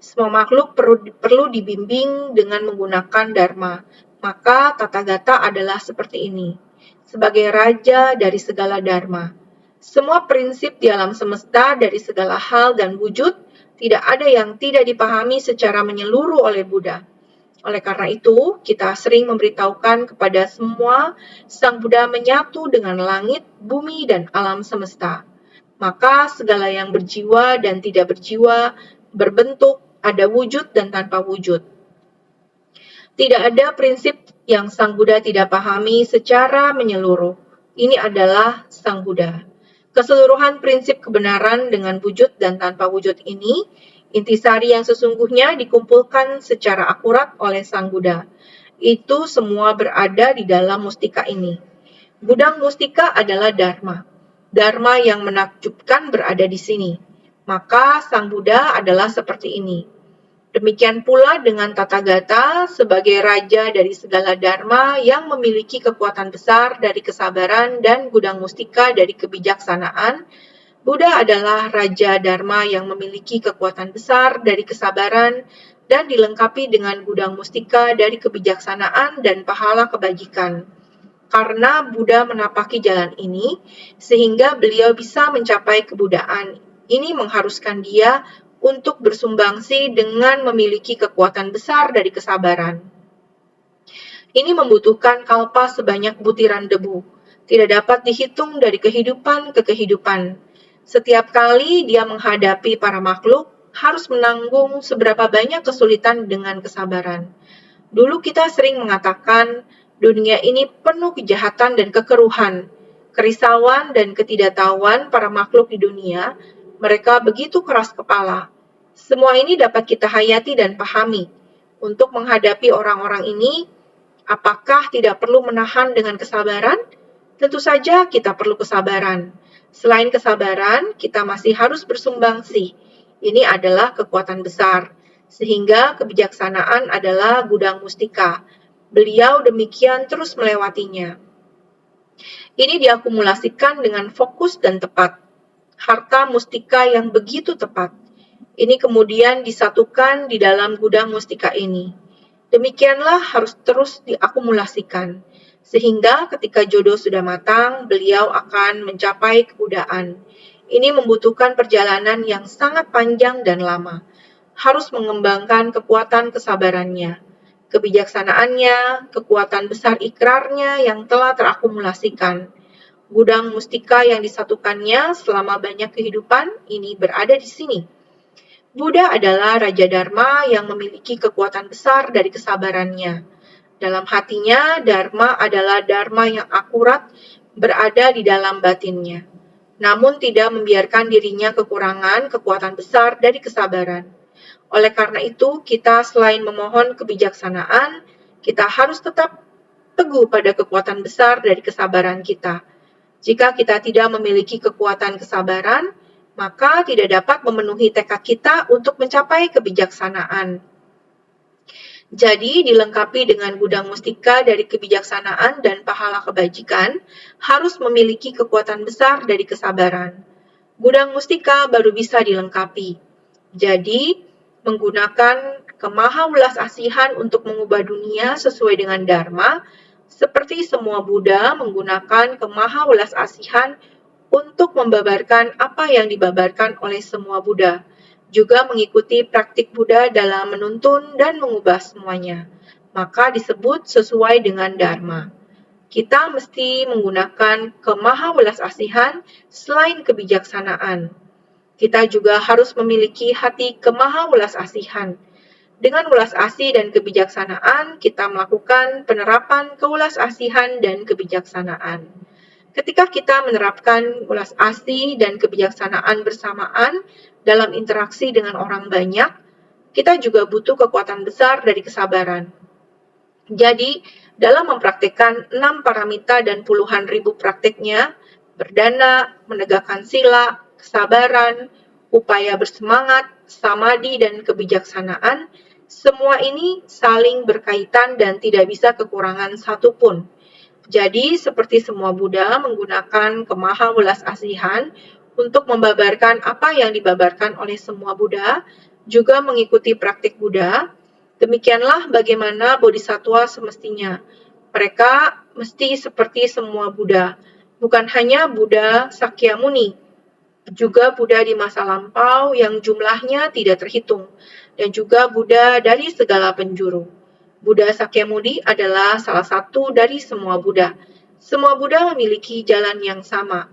Semua makhluk perlu dibimbing dengan menggunakan dharma, maka Tathagata adalah seperti ini. Sebagai raja dari segala dharma. Semua prinsip di alam semesta dari segala hal dan wujud, tidak ada yang tidak dipahami secara menyeluruh oleh Buddha. Oleh karena itu, kita sering memberitahukan kepada semua, Sang Buddha menyatu dengan langit, bumi, dan alam semesta. Maka segala yang berjiwa dan tidak berjiwa, berbentuk, ada wujud dan tanpa wujud. Tidak ada prinsip yang Sang Buddha tidak pahami secara menyeluruh. Ini adalah Sang Buddha. Keseluruhan prinsip kebenaran dengan wujud dan tanpa wujud ini, intisari yang sesungguhnya dikumpulkan secara akurat oleh Sang Buddha. Itu semua berada di dalam mustika ini. Gudang mustika adalah Dharma. Dharma yang menakjubkan berada di sini. Maka Sang Buddha adalah seperti ini. Demikian pula dengan Tathagata sebagai raja dari segala dharma yang memiliki kekuatan besar dari kesabaran dan gudang mustika dari kebijaksanaan. Buddha adalah raja dharma yang memiliki kekuatan besar dari kesabaran dan dilengkapi dengan gudang mustika dari kebijaksanaan dan pahala kebajikan. Karena Buddha menapaki jalan ini, sehingga beliau bisa mencapai kebudaan. Ini mengharuskan dia untuk bersumbangsi dengan memiliki kekuatan besar dari kesabaran. Ini membutuhkan kalpa sebanyak butiran debu. Tidak dapat dihitung dari kehidupan ke kehidupan. Setiap kali dia menghadapi para makhluk, harus menanggung seberapa banyak kesulitan dengan kesabaran. Dulu kita sering mengatakan, dunia ini penuh kejahatan dan kekeruhan, kerisauan dan ketidaktahuan para makhluk di dunia. Mereka begitu keras kepala. Semua ini dapat kita hayati dan pahami. Untuk menghadapi orang-orang ini, apakah tidak perlu menahan dengan kesabaran? Tentu saja kita perlu kesabaran. Selain kesabaran, kita masih harus bersumbangsi. Ini adalah kekuatan besar. Sehingga kebijaksanaan adalah gudang mustika. Beliau demikian terus melewatinya. Ini diakumulasikan dengan fokus dan tepat. Harta mustika yang begitu tepat. Ini kemudian disatukan di dalam gudang mustika ini. Demikianlah harus terus diakumulasikan. Sehingga ketika jodoh sudah matang, beliau akan mencapai kebudaan. Ini membutuhkan perjalanan yang sangat panjang dan lama. Harus mengembangkan kekuatan kesabarannya, kebijaksanaannya, kekuatan besar ikrarnya yang telah terakumulasikan. Gudang mustika yang disatukannya selama banyak kehidupan ini berada di sini. Buddha adalah Raja Dharma yang memiliki kekuatan besar dari kesabarannya. Dalam hatinya, Dharma adalah Dharma yang akurat berada di dalam batinnya. Namun tidak membiarkan dirinya kekurangan kekuatan besar dari kesabaran. Oleh karena itu, kita selain memohon kebijaksanaan, kita harus tetap teguh pada kekuatan besar dari kesabaran kita. Jika kita tidak memiliki kekuatan kesabaran, maka tidak dapat memenuhi tekad kita untuk mencapai kebijaksanaan. Jadi, dilengkapi dengan gudang mustika dari kebijaksanaan dan pahala kebajikan, harus memiliki kekuatan besar dari kesabaran. Gudang mustika baru bisa dilengkapi. Jadi, menggunakan kemahawelas asihan untuk mengubah dunia sesuai dengan Dharma, seperti semua Buddha menggunakan kemahawelas asihan untuk membabarkan apa yang dibabarkan oleh semua Buddha, juga mengikuti praktik Buddha dalam menuntun dan mengubah semuanya, maka disebut sesuai dengan Dharma. Kita mesti menggunakan kemahawelas asihan selain kebijaksanaan. Kita juga harus memiliki hati kemahawelas asihan. Dengan welas asih dan kebijaksanaan, kita melakukan penerapan kewelas asihan dan kebijaksanaan. Ketika kita menerapkan welas asih dan kebijaksanaan bersamaan dalam interaksi dengan orang banyak, kita juga butuh kekuatan besar dari kesabaran. Jadi, dalam mempraktikkan 6 paramita dan puluhan ribu praktiknya, berdana, menegakkan sila, kesabaran, upaya bersemangat, samadhi, dan kebijaksanaan, semua ini saling berkaitan dan tidak bisa kekurangan satupun. Jadi, seperti semua Buddha menggunakan kemahawelas asihan untuk membabarkan apa yang dibabarkan oleh semua Buddha, juga mengikuti praktik Buddha, demikianlah bagaimana bodhisattva semestinya. Mereka mesti seperti semua Buddha, bukan hanya Buddha Sakyamuni, juga Buddha di masa lampau yang jumlahnya tidak terhitung, dan juga Buddha dari segala penjuru. Buddha Sakyamuni adalah salah satu dari semua Buddha. Semua Buddha memiliki jalan yang sama.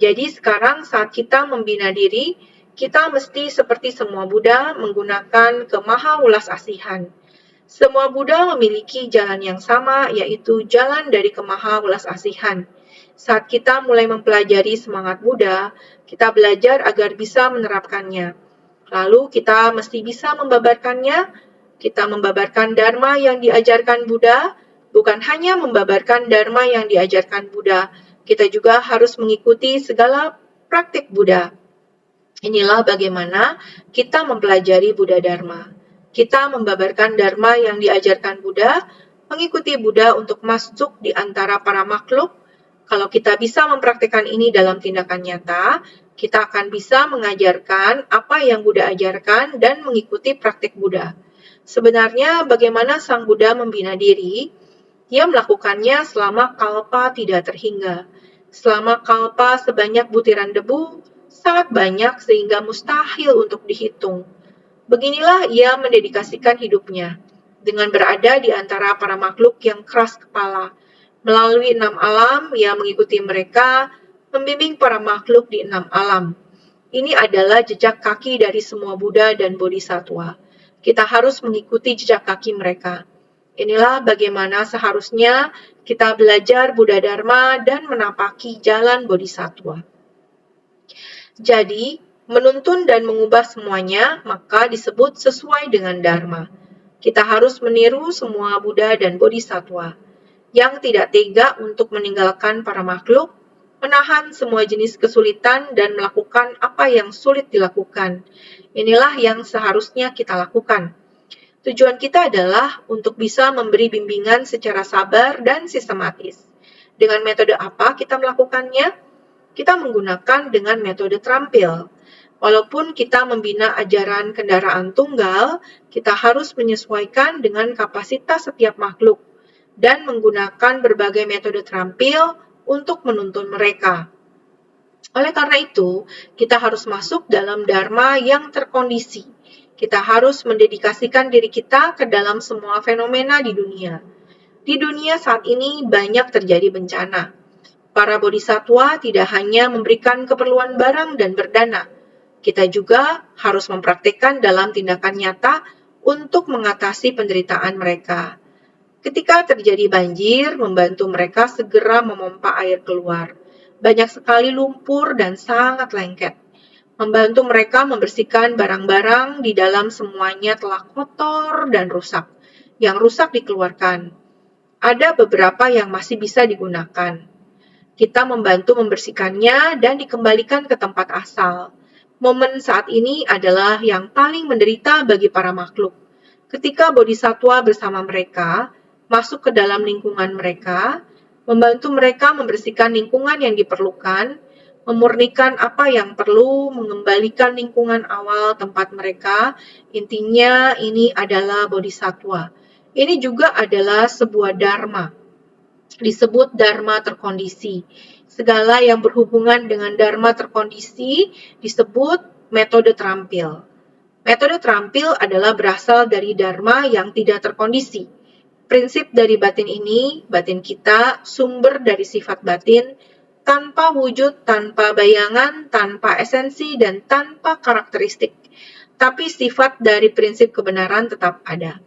Jadi sekarang saat kita membina diri, kita mesti seperti semua Buddha menggunakan kemaha welas asihan. Semua Buddha memiliki jalan yang sama, yaitu jalan dari kemaha welas asihan. Saat kita mulai mempelajari semangat Buddha, kita belajar agar bisa menerapkannya. Lalu kita mesti bisa membabarkannya. Kita membabarkan Dharma yang diajarkan Buddha, bukan hanya membabarkan Dharma yang diajarkan Buddha. Kita juga harus mengikuti segala praktik Buddha. Inilah bagaimana kita mempelajari Buddha Dharma. Kita membabarkan Dharma yang diajarkan Buddha, mengikuti Buddha untuk masuk di antara para makhluk. Kalau kita bisa mempraktikkan ini dalam tindakan nyata, kita akan bisa mengajarkan apa yang Buddha ajarkan dan mengikuti praktik Buddha. Sebenarnya bagaimana Sang Buddha membina diri? Dia melakukannya selama kalpa tidak terhingga. Selama kalpa sebanyak butiran debu, sangat banyak sehingga mustahil untuk dihitung. Beginilah ia mendedikasikan hidupnya, dengan berada di antara para makhluk yang keras kepala. Melalui 6 alam, ia mengikuti mereka, membimbing para makhluk di 6 alam. Ini adalah jejak kaki dari semua Buddha dan Bodhisattva. Kita harus mengikuti jejak kaki mereka. Inilah bagaimana seharusnya kita belajar Buddha Dharma dan menapaki jalan Bodhisattva. Jadi, menuntun dan mengubah semuanya, maka disebut sesuai dengan Dharma. Kita harus meniru semua Buddha dan Bodhisattva yang tidak tega untuk meninggalkan para makhluk, menahan semua jenis kesulitan dan melakukan apa yang sulit dilakukan. Inilah yang seharusnya kita lakukan. Tujuan kita adalah untuk bisa memberi bimbingan secara sabar dan sistematis. Dengan metode apa kita melakukannya? Kita menggunakan dengan metode terampil. Walaupun kita membina ajaran kendaraan tunggal, kita harus menyesuaikan dengan kapasitas setiap makhluk dan menggunakan berbagai metode terampil untuk menuntun mereka. Oleh karena itu, kita harus masuk dalam Dharma yang terkondisi. Kita harus mendedikasikan diri kita ke dalam semua fenomena di dunia. Di dunia saat ini banyak terjadi bencana. Para bodhisattva tidak hanya memberikan keperluan barang dan berdana, kita juga harus mempraktikkan dalam tindakan nyata untuk mengatasi penderitaan mereka. Ketika terjadi banjir, membantu mereka segera memompa air keluar. Banyak sekali lumpur dan sangat lengket. Membantu mereka membersihkan barang-barang di dalam semuanya telah kotor dan rusak. Yang rusak dikeluarkan. Ada beberapa yang masih bisa digunakan. Kita membantu membersihkannya dan dikembalikan ke tempat asal. Momen saat ini adalah yang paling menderita bagi para makhluk. Ketika bodhisattva bersama mereka, masuk ke dalam lingkungan mereka, membantu mereka membersihkan lingkungan yang diperlukan, memurnikan apa yang perlu, mengembalikan lingkungan awal tempat mereka, intinya ini adalah bodhisattva. Ini juga adalah sebuah dharma. Disebut Dharma terkondisi. Segala yang berhubungan dengan Dharma terkondisi disebut metode terampil. Metode terampil adalah berasal dari Dharma yang tidak terkondisi. Prinsip dari batin ini, batin kita, sumber dari sifat batin, tanpa wujud, tanpa bayangan, tanpa esensi, dan tanpa karakteristik. Tapi sifat dari prinsip kebenaran tetap ada.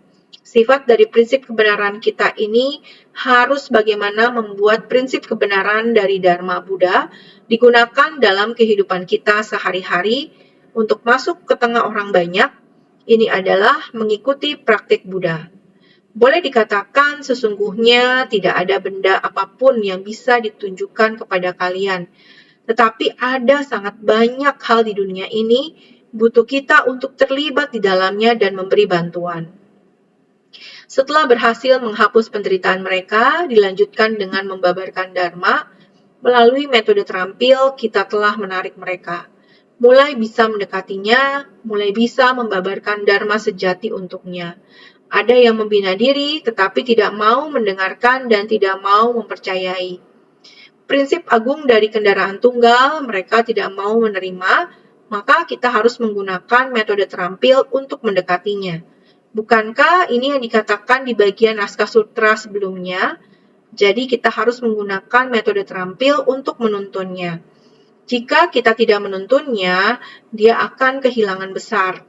Sifat dari prinsip kebenaran kita ini harus bagaimana membuat prinsip kebenaran dari Dharma Buddha digunakan dalam kehidupan kita sehari-hari untuk masuk ke tengah orang banyak. Ini adalah mengikuti praktik Buddha. Boleh dikatakan sesungguhnya tidak ada benda apapun yang bisa ditunjukkan kepada kalian. Tetapi ada sangat banyak hal di dunia ini, butuh kita untuk terlibat di dalamnya dan memberi bantuan. Setelah berhasil menghapus penderitaan mereka, dilanjutkan dengan membabarkan Dharma. Melalui metode terampil, kita telah menarik mereka. Mulai bisa mendekatinya, mulai bisa membabarkan Dharma sejati untuknya. Ada yang membina diri, tetapi tidak mau mendengarkan dan tidak mau mempercayai. Prinsip agung dari kendaraan tunggal, mereka tidak mau menerima, maka kita harus menggunakan metode terampil untuk mendekatinya. Bukankah ini yang dikatakan di bagian naskah sutra sebelumnya? Jadi kita harus menggunakan metode terampil untuk menuntunnya. Jika kita tidak menuntunnya, dia akan kehilangan besar.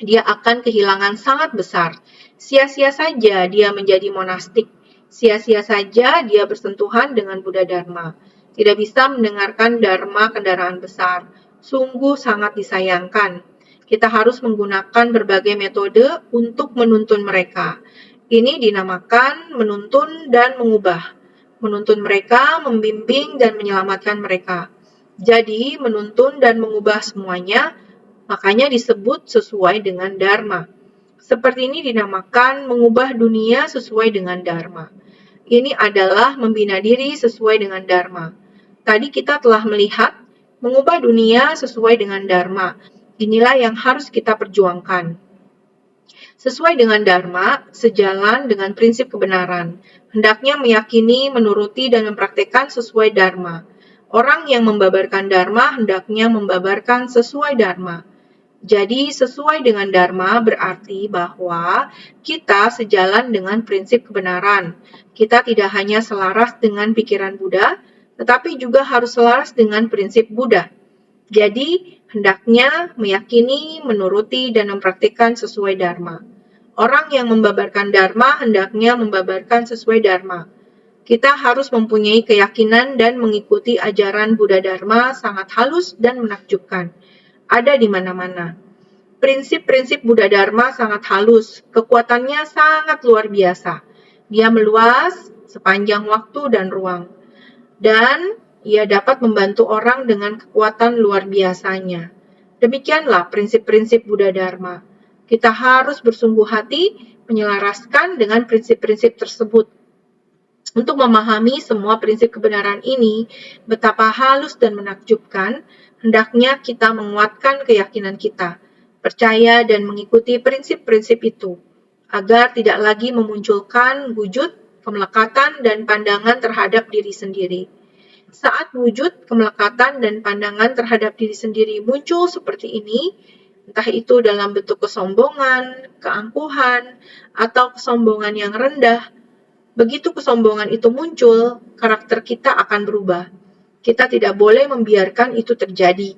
Dia akan kehilangan sangat besar. Sia-sia saja dia menjadi monastik. Sia-sia saja dia bersentuhan dengan Buddha Dharma. Tidak bisa mendengarkan Dharma kendaraan besar. Sungguh sangat disayangkan. Kita harus menggunakan berbagai metode untuk menuntun mereka. Ini dinamakan menuntun dan mengubah. Menuntun mereka, membimbing, dan menyelamatkan mereka. Jadi, menuntun dan mengubah semuanya, makanya disebut sesuai dengan Dharma. Seperti ini dinamakan mengubah dunia sesuai dengan Dharma. Ini adalah membina diri sesuai dengan Dharma. Tadi kita telah melihat mengubah dunia sesuai dengan Dharma. Inilah yang harus kita perjuangkan. Sesuai dengan Dharma, sejalan dengan prinsip kebenaran. Hendaknya meyakini, menuruti, dan mempraktekkan sesuai Dharma. Orang yang membabarkan Dharma hendaknya membabarkan sesuai Dharma. Jadi, sesuai dengan Dharma berarti bahwa kita sejalan dengan prinsip kebenaran. Kita tidak hanya selaras dengan pikiran Buddha, tetapi juga harus selaras dengan prinsip Buddha. Jadi, hendaknya meyakini, menuruti, dan mempraktikkan sesuai Dharma. Orang yang membabarkan Dharma hendaknya membabarkan sesuai Dharma. Kita harus mempunyai keyakinan dan mengikuti ajaran Buddha Dharma sangat halus dan menakjubkan. Ada di mana-mana. Prinsip-prinsip Buddha Dharma sangat halus, kekuatannya sangat luar biasa. Dia meluas sepanjang waktu dan ruang. Dan ia dapat membantu orang dengan kekuatan luar biasanya. Demikianlah prinsip-prinsip Buddha Dharma. Kita harus bersungguh hati menyelaraskan dengan prinsip-prinsip tersebut. Untuk memahami semua prinsip kebenaran ini, betapa halus dan menakjubkan, hendaknya kita menguatkan keyakinan kita, percaya dan mengikuti prinsip-prinsip itu, agar tidak lagi memunculkan wujud, kemelekatan, dan pandangan terhadap diri sendiri. Saat wujud, kemelekatan, dan pandangan terhadap diri sendiri muncul seperti ini, entah itu dalam bentuk kesombongan, keangkuhan, atau kesombongan yang rendah, begitu kesombongan itu muncul, karakter kita akan berubah. Kita tidak boleh membiarkan itu terjadi.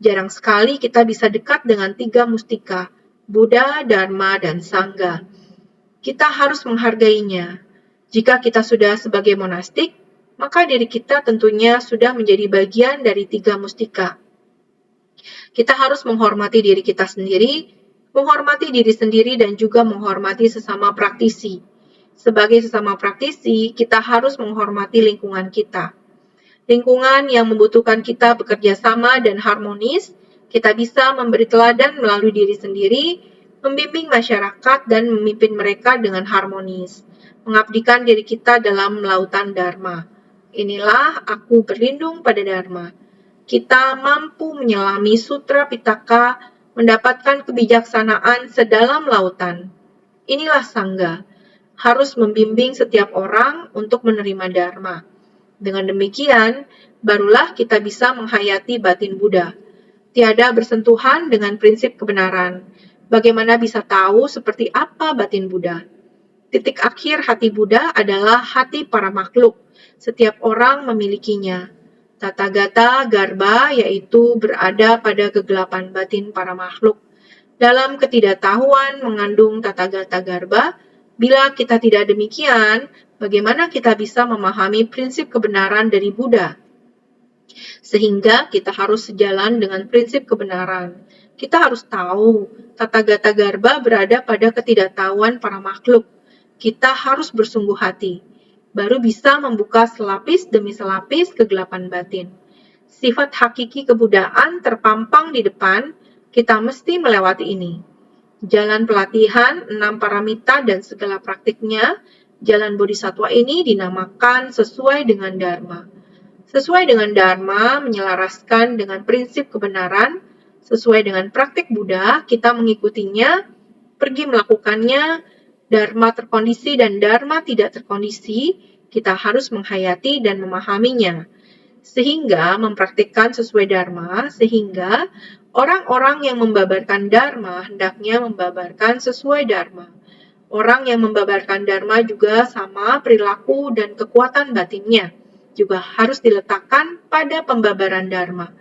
Jarang sekali kita bisa dekat dengan 3 mustika, Buddha, Dharma, dan Sangha. Kita harus menghargainya. Jika kita sudah sebagai monastik, maka diri kita tentunya sudah menjadi bagian dari 3 mustika. Kita harus menghormati diri kita sendiri, menghormati diri sendiri, dan juga menghormati sesama praktisi. Sebagai sesama praktisi, kita harus menghormati lingkungan kita. Lingkungan yang membutuhkan kita bekerja sama dan harmonis, kita bisa memberi teladan melalui diri sendiri, membimbing masyarakat, dan memimpin mereka dengan harmonis, mengabdikan diri kita dalam lautan Dharma. Inilah aku berlindung pada Dharma. Kita mampu menyelami Sutra Pitaka, mendapatkan kebijaksanaan sedalam lautan. Inilah Sangha, harus membimbing setiap orang untuk menerima Dharma. Dengan demikian, barulah kita bisa menghayati batin Buddha. Tiada bersentuhan dengan prinsip kebenaran. Bagaimana bisa tahu seperti apa batin Buddha? Titik akhir hati Buddha adalah hati para makhluk. Setiap orang memilikinya. Tathagata Garbha yaitu berada pada kegelapan batin para makhluk. Dalam ketidaktahuan mengandung Tathagata Garbha, bila kita tidak demikian, bagaimana kita bisa memahami prinsip kebenaran dari Buddha? Sehingga kita harus sejalan dengan prinsip kebenaran. Kita harus tahu, Tathagata Garbha berada pada ketidaktahuan para makhluk. Kita harus bersungguh hati, baru bisa membuka selapis demi selapis kegelapan batin. Sifat hakiki kebudaan terpampang di depan, kita mesti melewati ini. Jalan pelatihan, 6 paramita dan segala praktiknya, jalan bodhisattva ini dinamakan sesuai dengan Dharma. Sesuai dengan Dharma menyelaraskan dengan prinsip kebenaran, sesuai dengan praktik Buddha, kita mengikutinya, pergi melakukannya. Dharma terkondisi dan Dharma tidak terkondisi, kita harus menghayati dan memahaminya. Sehingga mempraktikkan sesuai Dharma, sehingga orang-orang yang membabarkan Dharma hendaknya membabarkan sesuai Dharma. Orang yang membabarkan Dharma juga sama perilaku dan kekuatan batinnya. juga harus diletakkan pada pembabaran Dharma.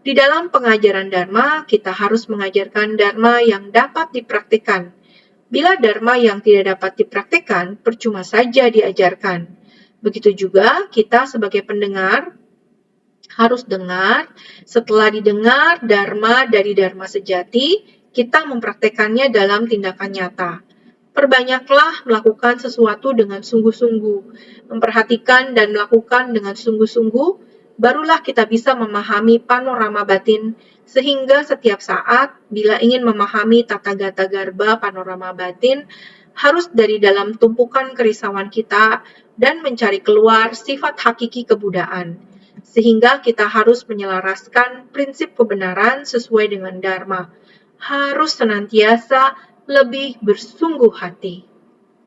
Di dalam pengajaran Dharma, kita harus mengajarkan Dharma yang dapat dipraktikkan. Bila Dharma yang tidak dapat dipraktikkan, percuma saja diajarkan. Begitu juga kita sebagai pendengar harus dengar, setelah didengar Dharma dari Dharma sejati, kita mempraktekannya dalam tindakan nyata. Perbanyaklah melakukan sesuatu dengan sungguh-sungguh, memperhatikan dan melakukan dengan sungguh-sungguh, barulah kita bisa memahami panorama batin, sehingga setiap saat bila ingin memahami tata gata garba panorama batin, harus dari dalam tumpukan kerisauan kita dan mencari keluar sifat hakiki kebudaan, sehingga kita harus menyelaraskan prinsip kebenaran sesuai dengan Dharma, harus senantiasa lebih bersungguh hati.